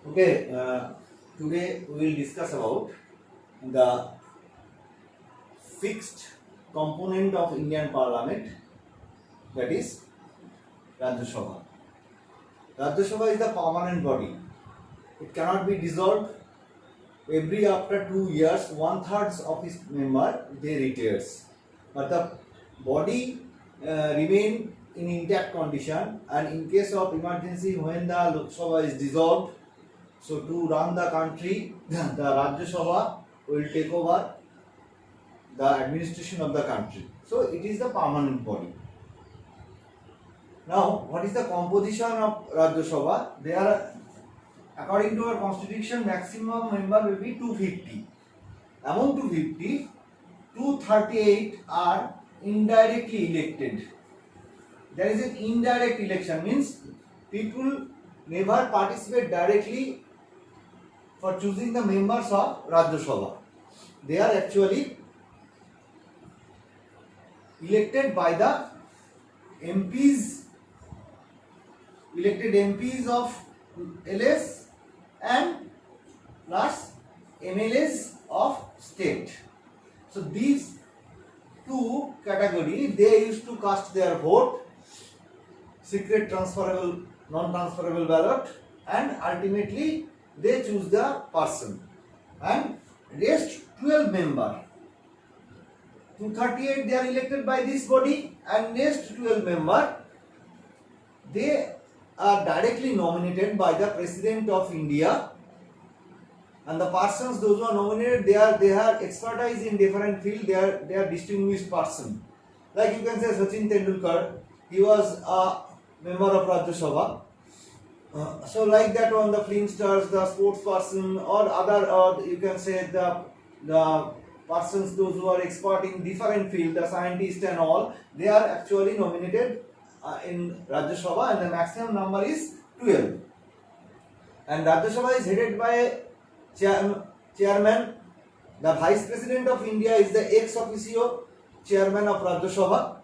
Okay, today we will discuss about the fixed component of Indian Parliament, that is Rajya Sabha. Rajya Sabha is the permanent body. It cannot be dissolved. Every after 2 years, 1/3 of its member they retires, but the body remain in intact condition. And in case of emergency, when the Lok Sabha is dissolved, so to run the country, the Rajya Sabha will take over the administration of the country. So it is the permanent body. Now, what is the composition of Rajya Sabha? They are, according to our constitution, maximum member will be 250. Among 250, 238 are indirectly elected. There is an indirect election, means people never participate directly for choosing the members of Rajya Sabha. They are actually elected by the MPs, elected MPs of LS and plus MLAs of state. So these two categories, they used to cast their vote, secret transferable, non-transferable ballot, and ultimately they choose the person. And rest 12 member, 238 they are elected by this body, and next 12 member they are directly nominated by the President of India. And the persons, those who are nominated, they are expertise in different field. They are distinguished person. Like you can say Sachin Tendulkar, he was a member of Rajya Sabha. So like that one, the film stars, the sports person, or other, or you can say the persons, those who are expert in different field, the scientists and all, they are actually nominated in Rajya Sabha, and the maximum number is 12. And Rajya Sabha is headed by chairman. The Vice President of India is the ex officio chairman of Rajya Sabha.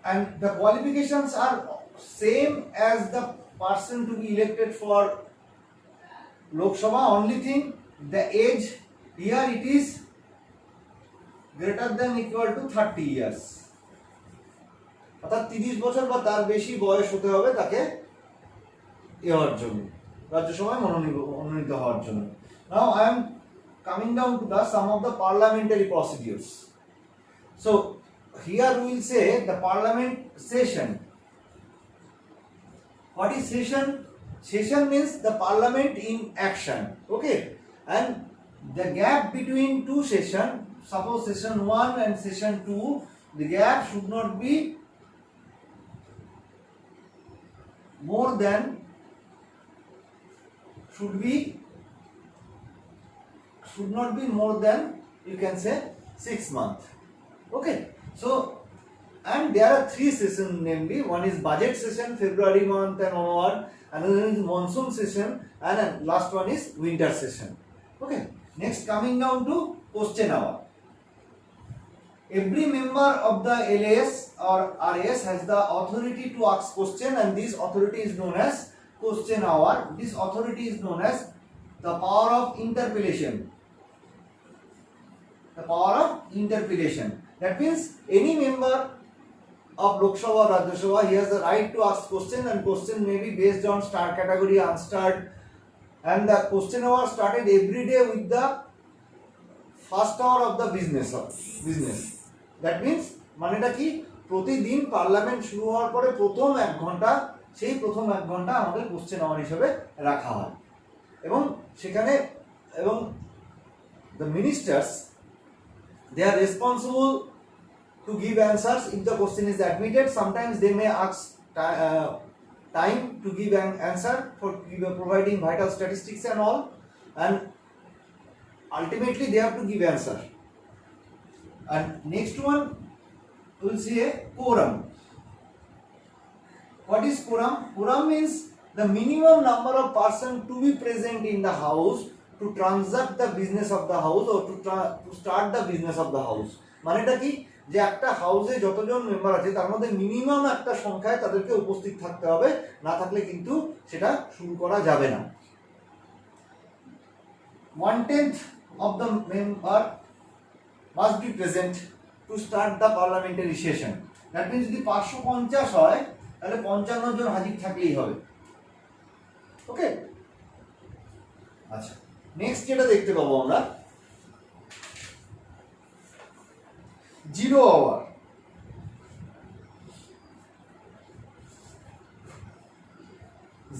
And the qualifications are same as the person to be elected for Lok Sabha. Only thing, the age, here it is greater than equal to 30 years. অর্থাৎ 30 বছর বা তার বেশি বয়স হতে হবে তাকে হওয়ার জন্য, রাজ্য সভায় মনোনীত হওয়ার জন্য. Now I am coming down to the some of the parliamentary procedures. So here we will say the parliament session. What is session? Session means the parliament in action. Okay, and the gap between two sessions, suppose session 1 and session 2, the gap should not be more than, should not be more than, you can say, 6 months. Okay, so and there are 3 sessions, namely one is budget session, February month and onward, another is monsoon session, and last one is winter session. Okay, next coming down to question hour. Every member of the LAS or RAS has the authority to ask question, and this authority is known as question hour. This authority is known as the power of interpellation. The power of interpellation. That means any member of Lok Sabha or Rajya Sabha, he has the right to ask question, and question may be based on star category, unstarred, and the question hour started every day with the first hour of the business. That means মানেটা কি, প্রতিদিন parliament শুরু হওয়ার পরে প্রথম 1 ঘন্টা, সেই প্রথম 1 ঘন্টা আমাদের কোশ্চেন আওয়ার হিসেবে রাখা হয়। এবং সেখানে এবং the ministers, they are responsible to give answers if the question is admitted. Sometimes they may ask time to give an answer for providing vital statistics and all, and ultimately they have to give answer. And next one we will see a quorum. What is quorum? Quorum means the minimum number of persons to be present in the house to transact the business of the house or to start the business of the house. মানেটা কি, যে একটা হাউসে যতজন member আছে তার মধ্যে minimum একটা সংখ্যায় তাদেরকে উপস্থিত থাকতে হবে, না থাকলে কিন্তু সেটা শুরু করা যাবে না। 1/10 of the member must be present to start the parliamentary session. That means যদি 550 হয় তাহলে 55 জন হাজির থাকলেই হবে। ওকে, আচ্ছা নেক্সট যেটা দেখতে পাবো আমরা 0 hour।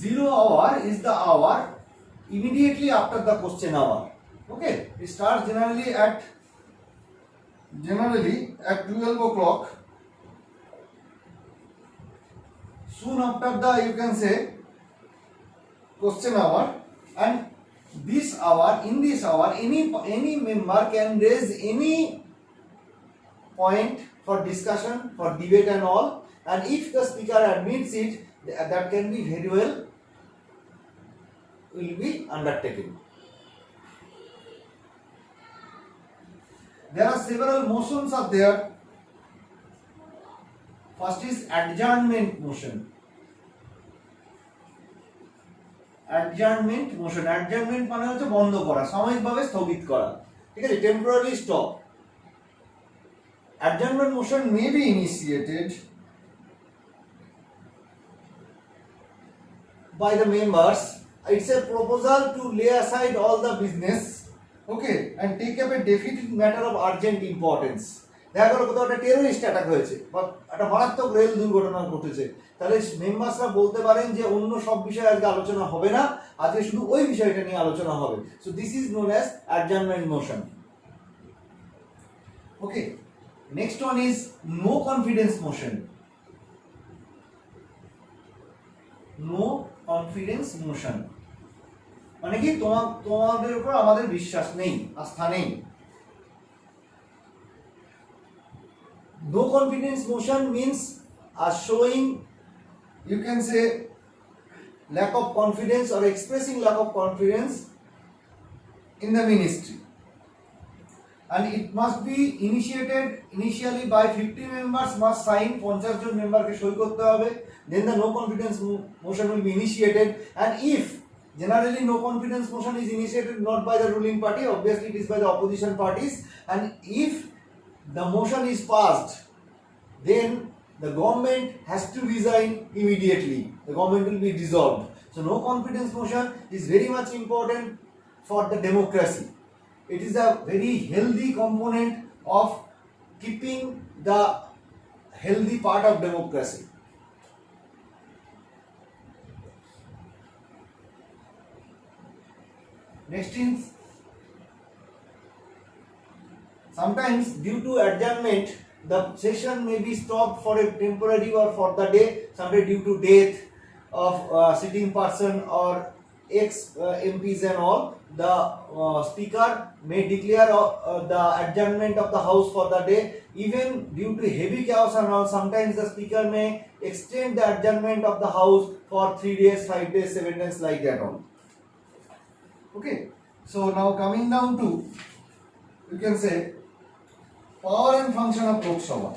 0 hour is the hour immediately after the question hour. Okay, it starts generally at 12 o'clock, soon after the you can say question hour, and in this hour any member can raise any point for discussion, for debate and all, and if the speaker admits it, that can be very well will be undertaken. There are several motions are there. First is adjournment motion. Adjournment মানে হচ্ছে বন্ধ করা, সাময়িকভাবে স্থগিত করা, ঠিক আছে, temporary stop. Adjournment motion may be initiated by the members. It's a proposal to lay aside all the business, okay, and take up a definite matter of urgent importance. দেখা গেল কোথাও একটা টেরোরিস্ট অ্যাটাক হয়েছে বা একটা মারাত্মক rail দুর্ঘটনা ঘটেছে, তাহলে মেম্বার্সরা বলতে পারেন যে অন্য সব বিষয়ে আজকে আলোচনা হবে না, আজকে শুধু ওই বিষয়টা নিয়ে আলোচনা হবে। So this is known as adjournment motion. Okay, next one is no confidence motion. No confidence motion মানে কি তোমাদের উপর আমাদের বিশ্বাস নেই, আস্থা নেই। No confidence motion means showing, you can say, lack of confidence or expressing lack of confidence in the ministry, and it must be initiated initially by 50 members must sign, 50 জন মেম্বারকে সই করতে হবে, then the no confidence motion will be initiated, and if generally no confidence motion is initiated not by the ruling party, obviously it is by the opposition parties, and if the motion is passed, then the government has to resign immediately. The government will be dissolved. So no confidence motion is very much important for the democracy. It is a very healthy component of keeping the healthy part of democracy. Next is, sometimes due to adjournment the session may be stopped for a temporary or for the day, sometimes due to death of sitting person or ex-MPs and all, the speaker may declare the adjournment of the house for the day. Even due to heavy chaos and all, sometimes the speaker may extend the adjournment of the house for 3 days, 5 days, 7 days, like that all. Okay, so now coming down to, you can say, power and function of Lok Sabha.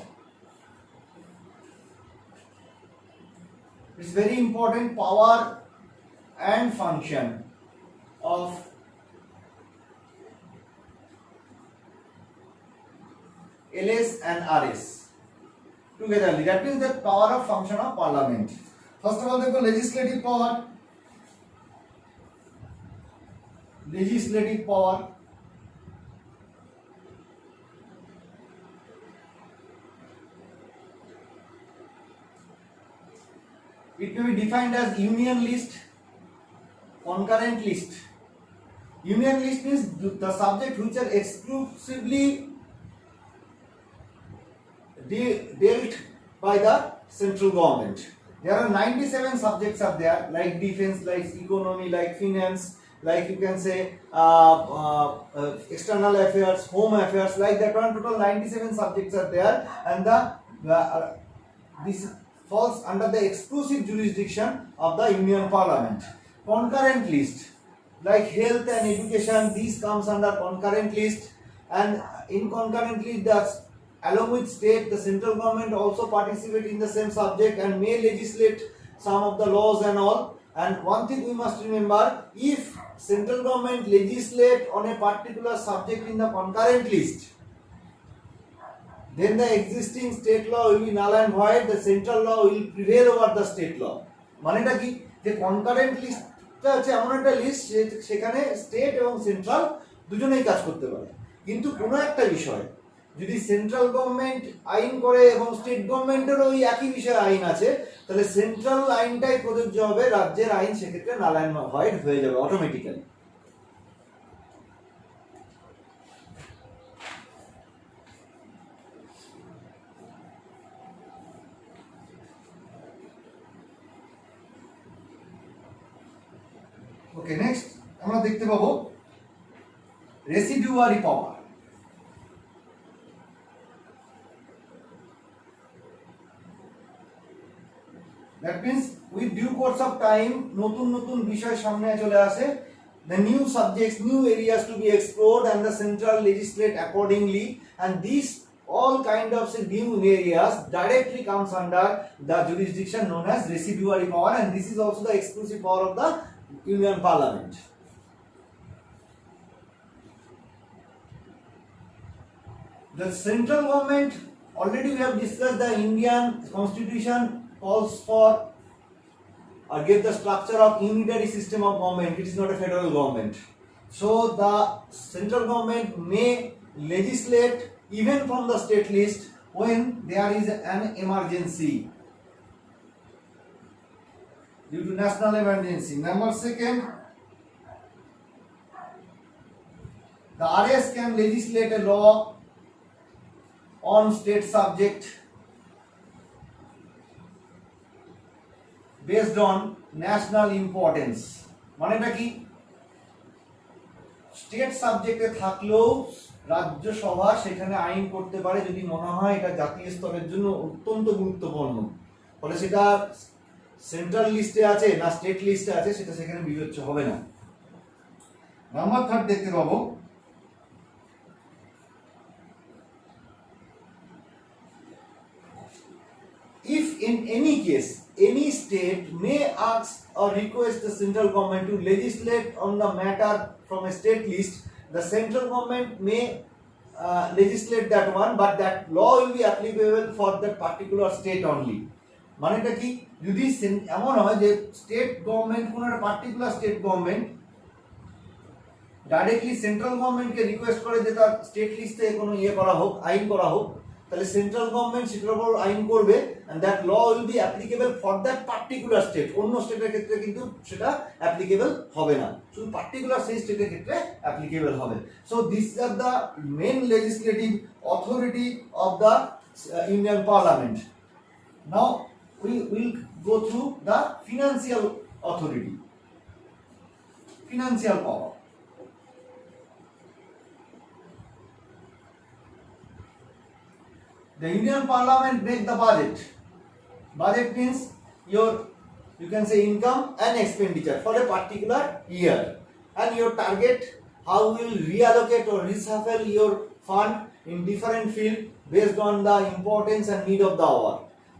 It's very important, power and function of LS and RS togetherly. That means the power of function of parliament. First of all, देखो legislative power. Legislative power. It may be defined as union list, concurrent list. Union list means the subjects which are exclusively dealt by the central government. There are 97 subjects are there, like defense, like economy, like finance, like you can say external affairs, home affairs, like that one. Total 97 subjects are there, and this falls under the exclusive jurisdiction of the Union Parliament. Concurrent list, like health and education, these comes under concurrent list, and in concurrent list the along with state, the central government also participate in the same subject and may legislate some of the laws and all. And one thing we must remember, if central government legislate on a particular subject in the concurrent list, then the existing state law will be null and void, the central law will prevail over the state law. মানেটা কি, যে concurrent লিস্টটা হচ্ছে এমন একটা list সেখানে state এবং central দুজনেই কাজ করতে পারে। কিন্তু কোনো একটা বিষয় যদি সেন্ট্রাল গভর্নমেন্ট আইন করে এবং স্টেট গভর্নমেন্টেরও ওই একই বিষয়ে আইন আছে, তাহলে সেন্ট্রাল আইনটাই প্রযোজ্য হবে, রাজ্যের আইন সেক্ষেত্রে নাল অ্যান্ড ভয়েড হয়ে যাবে অটোমেটিক্যালি। ওকে, নেক্সট আমরা দেখতে পাবো রেসিডিউয়ারি পাওয়ার। That means with due course of time নতুন নতুন বিষয় সামনে চলে আসে, the new subjects, new areas to be explored and the central legislate accordingly, and these all kind of new areas directly comes under the jurisdiction known as residuary power, and this is also the exclusive power of the Union Parliament. The central government, already we have discussed, the Indian Constitution calls for or give the structure of unitary system of government. It is not a federal government. So the central government may legislate even from the state list when there is an emergency due to national emergency. Number second, the RS can legislate a law on state subject based on national importance. মানেটা কি, state সাবজেক্টে থাকলেও রাজ্যসভা সেখানে আইন করতে পারে যদি মনে হয় এটা জাতীয় স্তরের জন্য অত্যন্ত গুরুত্বপূর্ণ, ফলে সেটা সেন্ট্রাল লিস্টে আছে না স্টেট লিস্টে আছে সেটা সেখানে বিবেচ্য হবে না। নাম্বার 3 দেখতে পাবো if in any case any state may ask or request the central government to legislate on the matter from a state list, the central government may legislate that one, but that law will be applicable for that particular state only. মানেটা কি, যদি এমন হয় যে state government, কোন একটা particular state government directly central গভর্নমেন্টকে request করে যে তার স্টেট লিস্টে কোনো করা হোক, আইন করা হোক, তাহলে সেন্ট্রাল গভর্নমেন্ট সেটার উপর আইন করবে, and that law will be applicable for that particular state. অন্য স্টেটের ক্ষেত্রে কিন্তু সেটা অ্যাপ্লিকেবল হবে না, শুধু পার্টিকুলার সেই স্টেটের ক্ষেত্রে অ্যাপ্লিকেবল হবে। So this are the main legislative authority of the Indian parliament. Now we will go through the financial authority, financial power. The Indian Parliament make the budget. Budget means you can say income and expenditure for a particular year, and your target how you will reallocate or reshuffle your fund in different field based on the importance and need of the hour.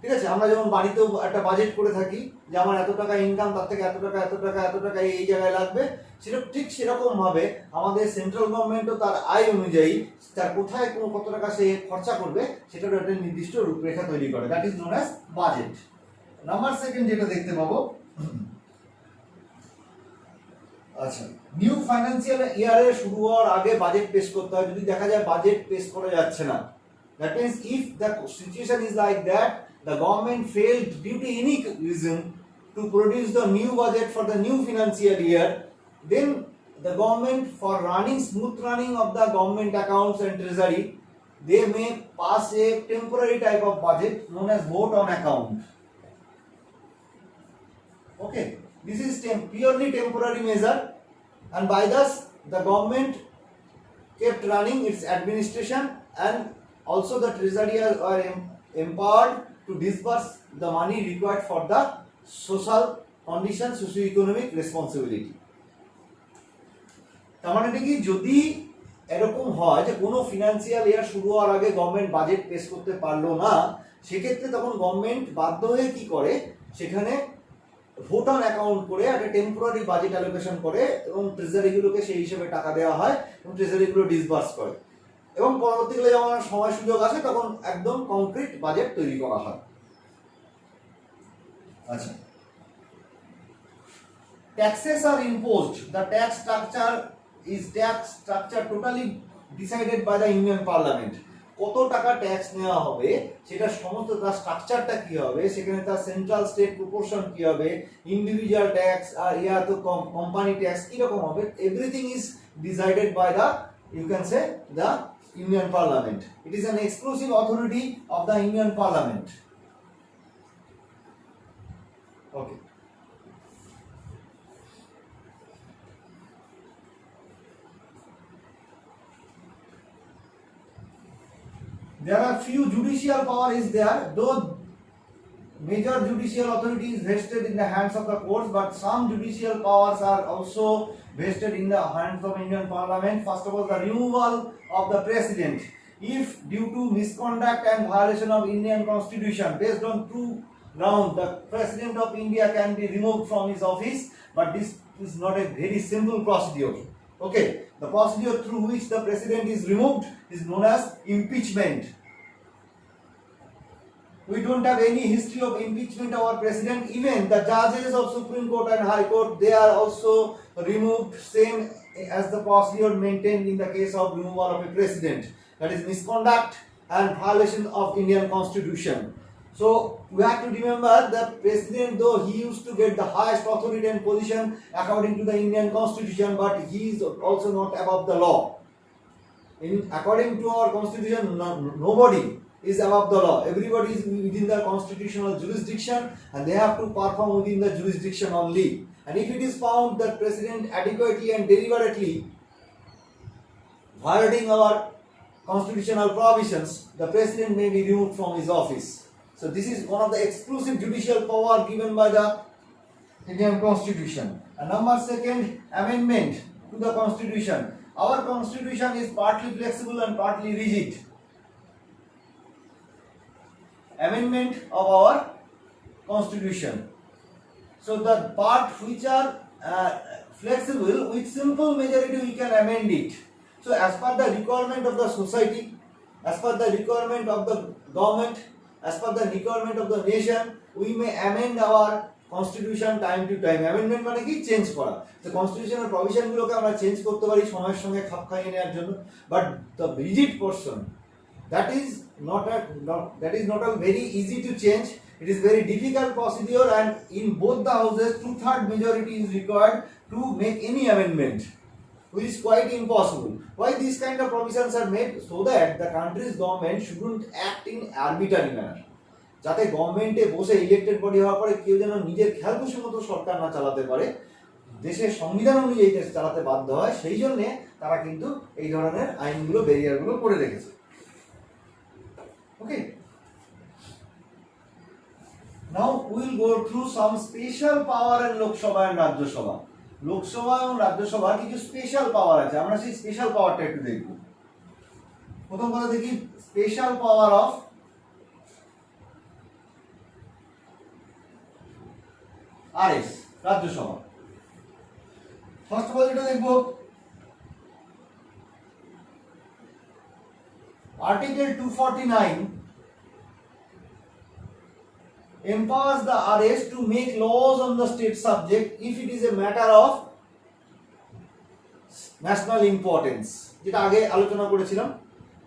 ঠিক আছে, আমরা যেমন বাড়িতেও একটা budget করে থাকি যে আমার এত টাকা ইনকাম, তার থেকে এত টাকা এত টাকা এত টাকা এই জায়গায় লাগবে, সেটা ঠিক সেরকম ভাবে আমাদের সেন্ট্রাল গভর্নমেন্টও তার আয় অনুযায়ী তার কোথায় কত টাকা সে খরচা করবে সেটার একটা নির্দিষ্ট রূপরেখা তৈরি করে, that is known as budget. Number 2 যেটা দেখতে পাবো, আচ্ছা, নিউ ফাইন্যান্সিয়াল ইয়ারের শুরু হওয়ার আগে বাজেট পেশ করতে হয়। যদি দেখা যায় বাজেট পেশ করা যাচ্ছে না, that means if the situation is like that, the government failed due to any reason to produce the new budget for the new financial year, then the government, for smooth running of the government accounts and treasury, they may pass a temporary type of budget known as vote on account. Okay, this is purely temporary measure, and by thus the government kept running its administration, and also the treasury are empowered to disburse the money required for the social condition, socio-economic responsibility. তার মানে কি, যদি এরকম হয় যে কোনো financial year শুরু হওয়ার আগে গভর্নমেন্ট বাজেট পেশ করতে পারলো না, সেক্ষেত্রে তখন গভর্নমেন্ট বাধ্য হয়ে কি করে, সেখানে ভোট অন অ্যাকাউন্ট করে একটা টেম্পোরারি বাজেট অ্যালোকেশন করে এবং ট্রেজারিগুলোকে সেই হিসেবে টাকা দেওয়া হয় এবং ট্রেজারিগুলো ডিসবার্স করে এবং পরবর্তীকালে যখন সময় সুযোগ আসে তখন একদম কংক্রিট বাজেট তৈরি করা হয়। আচ্ছা, taxes are imposed. The tax structure totally decided by the Union Parliament. কত টাকা ট্যাক্স নেওয়া হবে সেটা সমস্ত তার স্ট্রাকচারটা কি হবে, সেখানে তার সেন্ট্রাল স্টেট প্রপোর্শন কি হবে, ইন্ডিভিজুয়াল ট্যাক্স আর ইয়া তো কোম্পানি ট্যাক্স কি রকম হবে, everything is decided by the, you can say, the Union Parliament. It is an exclusive authority of the Union Parliament. Okay. There are few judicial power is there, though major judicial authority is vested in the hands of the courts, but some judicial powers are also vested in the hands of Indian Parliament. First of all, the removal of the president. If due to misconduct and violation of Indian Constitution based on true ground, the President of India can be removed from his office, but this is not a very simple procedure. Okay, the procedure through which the President is removed is known as impeachment. We don't have any history of impeachment of our President. Even the judges of Supreme Court and High Court, they are also removed, same as the procedure maintained in the case of removal of a President. That is misconduct and violation of Indian Constitution. So we have to remember the President, though he used to get the highest authority and position according to the Indian Constitution, but he is also not above the law. According to our Constitution, nobody is above the law. Everybody is within the constitutional jurisdiction and they have to perform within the jurisdiction only. And if it is found that President adequately and deliberately violating our constitutional provisions, the President may be removed from his office. So this is one of the exclusive judicial power given by the Indian Constitution. And number second, amendment to the Constitution. Our Constitution is partly flexible and partly rigid. Amendment of our Constitution. So the part which are flexible, with simple majority we can amend it. So as per the requirement of the society, as per the requirement of the government, as per the requirement of the nation, we may amend our constitution time to time. Amendment মানে কি, change করা। তো constitutional provision গুলোকে আমরা change করতে পারি সময়ের সঙ্গে খাপ খাইয়ে নেওয়ার জন্য, but the rigid portion that is not a very easy to change. It is very difficult procedure and in both the houses 2/3 majority is required to make any amendment, which is quite impossible. Why these kind of provisions are made? So that the country's government shouldn't act in arbitrary manner. যাতে গভর্নমেন্টে বসে elected body হওয়ার পরে কেউ যেন নিজের খেয়াল খুশি মতো সরকার না চালাতে পারে, দেশের সংবিধান অনুযায়ী দেশ চালাতে বাধ্য হয়, সেই জন্যে তারা কিন্তু এই ধরনের আইনগুলো, ব্যারিয়ারগুলো করে রেখেছে। Okay. Now we will go through some special power in Lok Sabha and Rajya Sabha. Lok Sabha এবং রাজ্য সভার কিছু স্পেশাল পাওয়ার আছে, আমরা সেই স্পেশাল পাওয়ারটা একটু দেখব। প্রথম কথা দেখি স্পেশাল পাওয়ার অফ RS, রাজ্য সভা। ফার্স্ট অফ অল এটা দেখব Article 249 empowers the RS to make laws on the state subject if it is a matter of national importance, যেটা আগে আলোচনা করেছিলাম।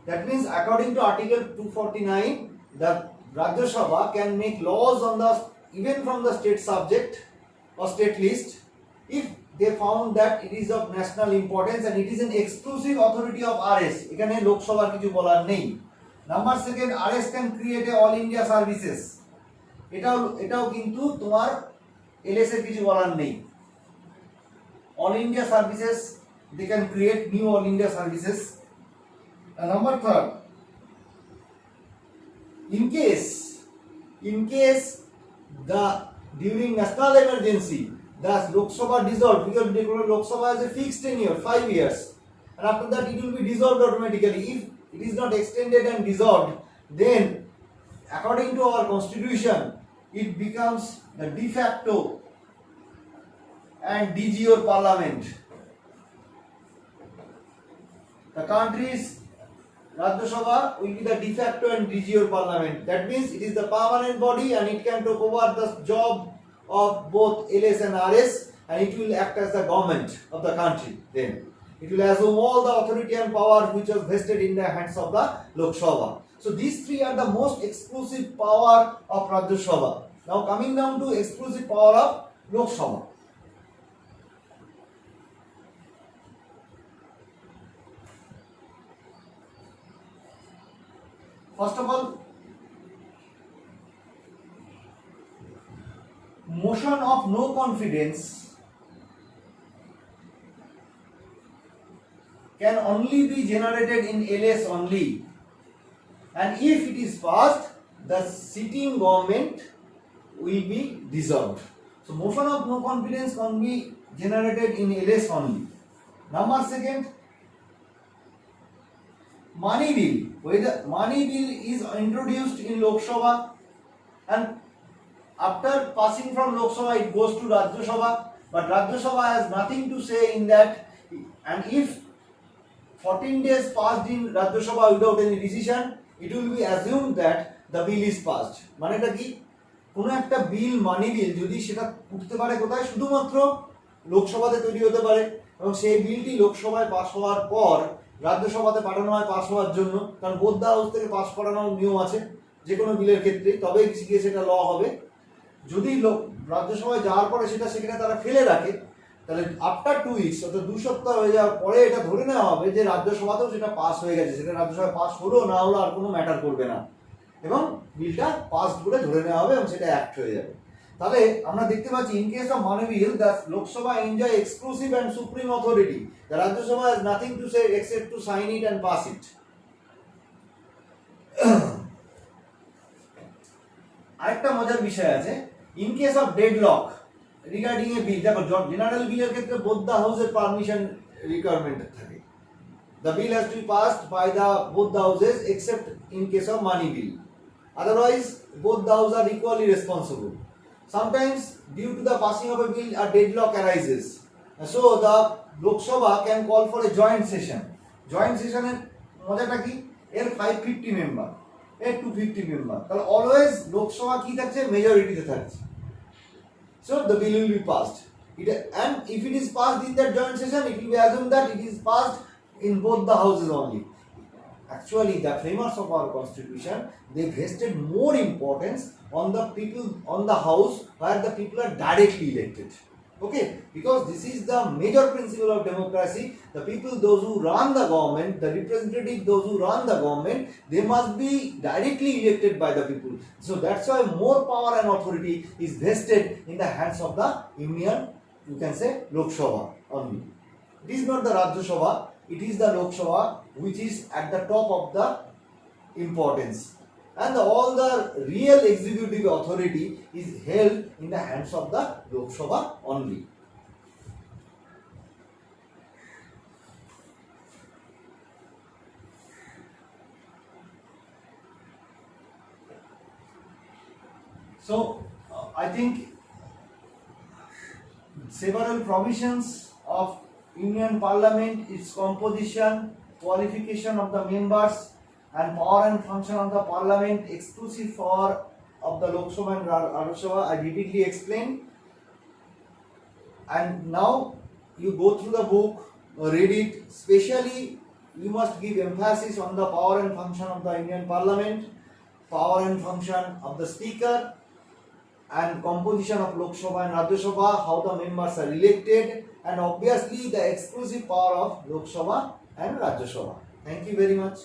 That means according to Article 249, the Rajya Sabha can make laws on the even from the state subject or state list if they found that it is of national importance and it is an exclusive authority of RS. এখানে লোকসভার কিছু বলার নেই। Number second, RS can create a all India services. এটাও কিন্তু তোমার LS এর কিছু বলার নেই। All India services, they can create new all India services. And number third, in case the during national emergency the Lok Sabha dissolved, because Lok Sabha has a fixed tenure 5 years, and after that it will be dissolved automatically. If it is not extended and dissolved, then according to our constitution, it becomes the de facto and de jure parliament. The country's Rajya Sabha will be the de facto and de jure parliament. That means it is the permanent body and it can take over the job of both LS and RS, and it will act as the government of the country. Then it will assume all the authority and power which was vested in the hands of the Lok Sabha. So these three are the most exclusive power of Rajya Sabha. Now coming down to exclusive power of Lok Sabha. First of all, motion of no confidence can only be generated in LS only, and if it is passed, the sitting government will be dissolved. So motion of no confidence can be generated in LS only. Number second, money bill. Whether money bill is introduced in Lok Sabha and after passing from Lok Sabha it goes to Rajya Sabha, but Rajya Sabha has nothing to say in that, and if 14 days passed in Rajya Sabha without any decision, it will be assumed that the bill is passed. মানেটা কি? কোনো একটা বিল মানি বিল যদি সেটা উঠতে পারে কোথায়, শুধুমাত্র লোকসভাতে তৈরি হতে পারে, এবং সেই বিলটি লোকসভায় পাস হওয়ার পর রাজ্যসভাতে পাঠানো হয় পাস হওয়ার জন্য, কারণ বোথ দ্য হাউস থেকে পাস করানোর নিয়ম আছে যে কোনো বিলের ক্ষেত্রে, তবেই গিয়ে সেটা ল হবে। যদি রাজ্যসভায় যাওয়ার পরে সেটা সেখানে তারা ফেলে রাখে, তাহলে আফটার 2 উইকস অর্থাৎ 2 সপ্তাহ হয়ে যাওয়ার পরে এটা ধরে নেওয়া হবে যে রাজ্যসভাতেও সেটা পাস হয়ে গেছে, সেটা রাজ্যসভায় পাস হলো না হলো আর কোনো ম্যাটার করবে না, এবং বিলটা পাস বলে ধরে নেওয়া হবে এবং সেটা অ্যাক্ট হয়ে যাবে। তাহলে আমরা দেখতে পাচ্ছি in case of money bill the Lok Sabha enjoy exclusive and supreme authority, the Rajya Sabha has nothing to say except to sign it and pass it. আরেকটা মজার বিষয় আছে, in case of deadlock regarding a bill, দেখো জেনারেল বিলের ক্ষেত্রে both the হাউসের permission requirement থাকে। The bill has to be passed by both the houses except in case of money bill. Otherwise, both the houses are equally responsible. Sometimes, due to the passing of a bill, a deadlock arises. So, the Lok Sabha can call for a joint session. Joint session এর মজাটা কি? এর 550 member, এর 250 member, তাহলে always Lok Sabha কি থাকছে, মেজরিটিতে থাকছে। So, the bill will be passed. And if it is passed in that joint session, it will be assumed that it is passed in both the houses only. Actually, the framers of our constitution, they vested more importance on the people, on the house where the people are directly elected. Okay, because this is the major principle of democracy. The people, those who run the government, the representatives, those who run the government, they must be directly elected by the people. So that's why more power and authority is vested in the hands of the Union, you can say Lok Sabha only. It is not the Rajya Sabha, it is the Lok Sabha which is at the top of the importance, and all the real executive authority is held in the hands of the Lok Sabha only. So I think several provisions of Union Parliament, its composition, qualification of the members, and power and function of the Parliament exclusive of the Lok Sabha and Rajya Sabha I vividly explained. And now you go through the book, read it. Especially you must give emphasis on the power and function of the Union Parliament, power and function of the Speaker, and composition of Lok Sabha and Rajya Sabha, how the members are elected, and obviously the exclusive power of Lok Sabha and Rajya Sabha. Thank you very much.